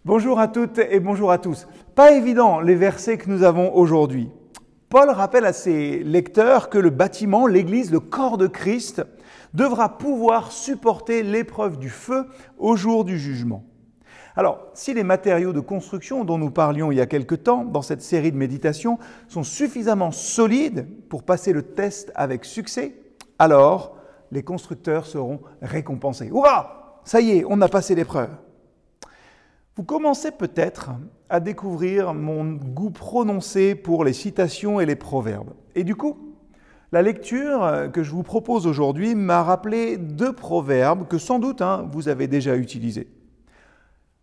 Bonjour à toutes et bonjour à tous. Pas évident les versets que nous avons aujourd'hui. Paul rappelle à ses lecteurs que le bâtiment, l'Église, le corps de Christ, devra pouvoir supporter l'épreuve du feu au jour du jugement. Alors, si les matériaux de construction dont nous parlions il y a quelque temps dans cette série de méditations sont suffisamment solides pour passer le test avec succès, alors les constructeurs seront récompensés. Hurrah! Ça y est, on a passé l'épreuve. Vous commencez peut-être à découvrir mon goût prononcé pour les citations et les proverbes. Et du coup, la lecture que je vous propose aujourd'hui m'a rappelé deux proverbes que sans doute vous avez déjà utilisés.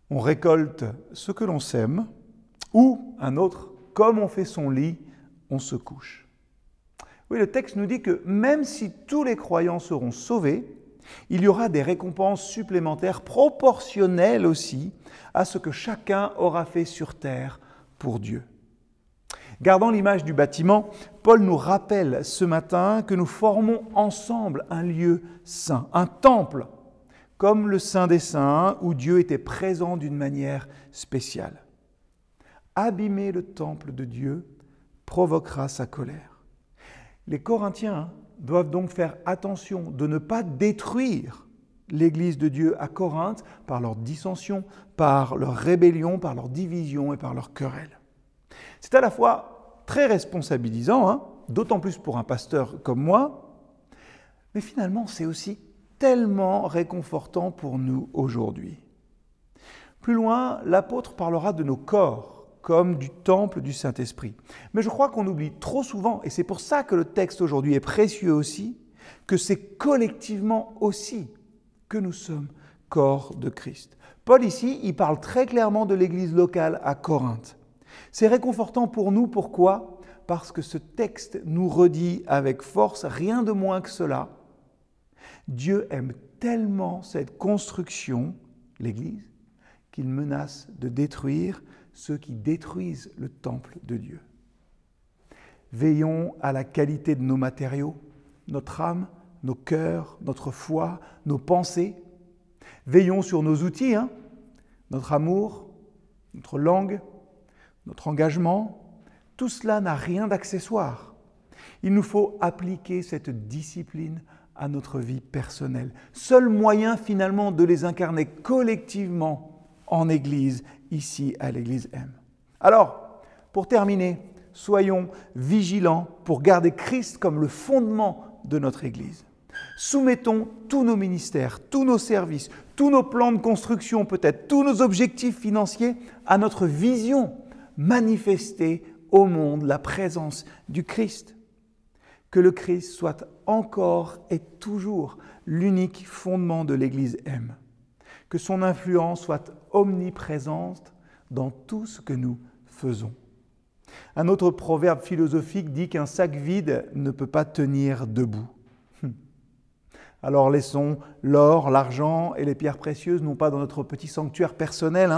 On récolte ce que l'on sème, ou un autre, comme on fait son lit, on se couche. Oui, le texte nous dit que même si tous les croyants seront sauvés, il y aura des récompenses supplémentaires proportionnelles aussi à ce que chacun aura fait sur terre pour Dieu. Gardant l'image du bâtiment, Paul nous rappelle ce matin que nous formons ensemble un lieu saint, un temple, comme le Saint des Saints où Dieu était présent d'une manière spéciale. Abîmer le temple de Dieu provoquera sa colère. Les Corinthiens doivent donc faire attention de ne pas détruire l'Église de Dieu à Corinthe par leurs dissensions, par leur rébellion, par leur division et par leur querelle. C'est à la fois très responsabilisant, d'autant plus pour un pasteur comme moi, mais finalement c'est aussi tellement réconfortant pour nous aujourd'hui. Plus loin, l'apôtre parlera de nos corps comme du temple du Saint-Esprit. Mais je crois qu'on oublie trop souvent, et c'est pour ça que le texte aujourd'hui est précieux aussi, que c'est collectivement aussi que nous sommes corps de Christ. Paul ici, il parle très clairement de l'église locale à Corinthe. C'est réconfortant pour nous, pourquoi ? Parce que ce texte nous redit avec force, rien de moins que cela, Dieu aime tellement cette construction, l'Église, qu'il menace de détruire ceux qui détruisent le temple de Dieu. Veillons à la qualité de nos matériaux, notre âme, nos cœurs, notre foi, nos pensées. Veillons sur nos outils, notre amour, notre langue, notre engagement. Tout cela n'a rien d'accessoire. Il nous faut appliquer cette discipline à notre vie personnelle. Seul moyen finalement de les incarner collectivement en Église, ici à l'Église M. Alors, pour terminer, soyons vigilants pour garder Christ comme le fondement de notre Église. Soumettons tous nos ministères, tous nos services, tous nos plans de construction peut-être, tous nos objectifs financiers à notre vision, manifester au monde la présence du Christ. Que le Christ soit encore et toujours l'unique fondement de l'Église M. Que son influence soit omniprésente dans tout ce que nous faisons. Un autre proverbe philosophique dit qu'un sac vide ne peut pas tenir debout. Alors laissons l'or, l'argent et les pierres précieuses non pas dans notre petit sanctuaire personnel,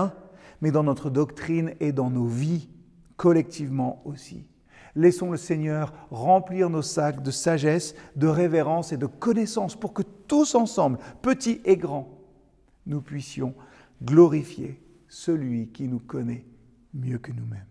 mais dans notre doctrine et dans nos vies, collectivement aussi. Laissons le Seigneur remplir nos sacs de sagesse, de révérence et de connaissance pour que tous ensemble, petits et grands, nous puissions glorifier celui qui nous connaît mieux que nous-mêmes.